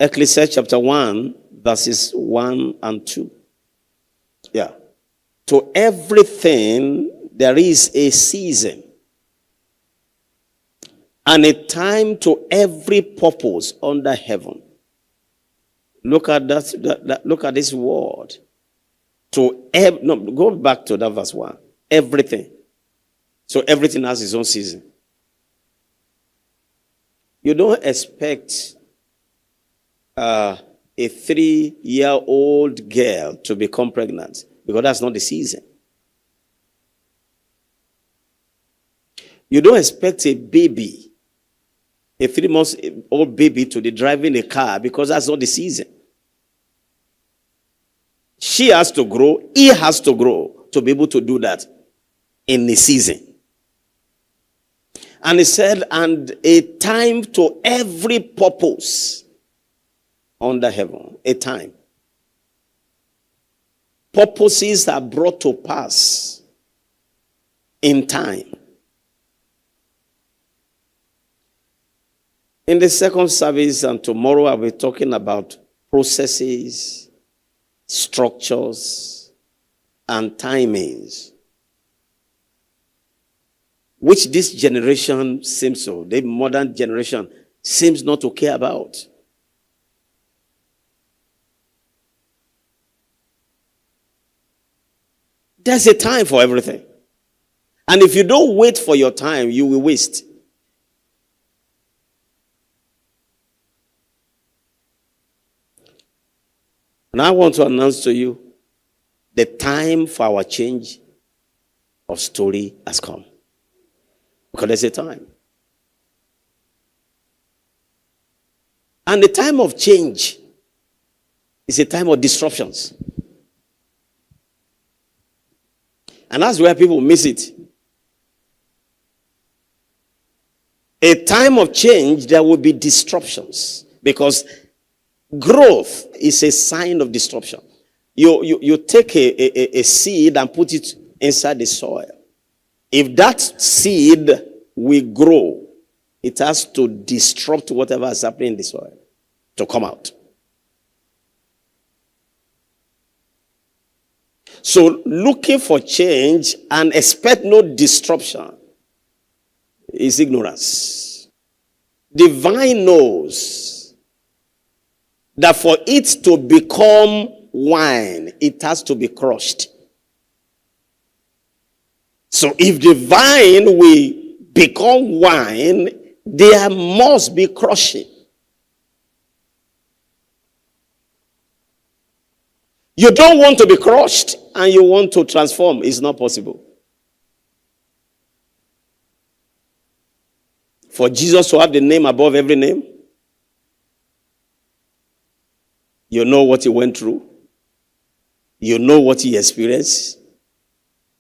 Ecclesiastes chapter 1, verses 1 and 2. Yeah. To everything there is a season, and a time to every purpose under heaven. Look at that look at this word. Go back to that verse 1. Everything. So everything has its own season. You don't expect a 3-year-old girl to become pregnant, because that's not the season. You don't expect a 3-month-old baby to be driving a car, because that's not the season. She has to grow, he has to grow to be able to do that in the season. And he said, and a time to every purpose under heaven. A time. Purposes are brought to pass in time. In the second service and tomorrow, I'll be talking about processes, structures, and timings, which this generation seems so, the modern generation seems not to care about. There's a time for everything. And if you don't wait for your time, you will waste. And I want to announce to you, the time for our change of story has come. Because there's a time. And the time of change is a time of disruptions. And that's where people miss it. A time of change, there will be disruptions. Because growth is a sign of disruption. You take a seed and put it inside the soil. If that seed will grow, it has to disrupt whatever is happening in the soil to come out. So looking for change and expect no disruption is ignorance. The vine knows that for it to become wine, it has to be crushed. So if the vine will become wine, there must be crushing. You don't want to be crushed and you want to transform. It's not possible. For Jesus to have the name above every name, you know what he went through. You know what he experienced.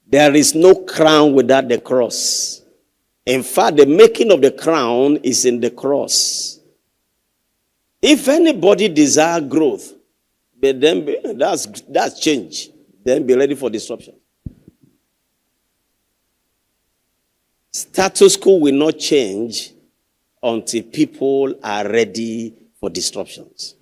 There is no crown without the cross. In fact, the making of the crown is in the cross. If anybody desires growth, but then that's change. Then be ready for disruption. Status quo will not change until people are ready for disruptions.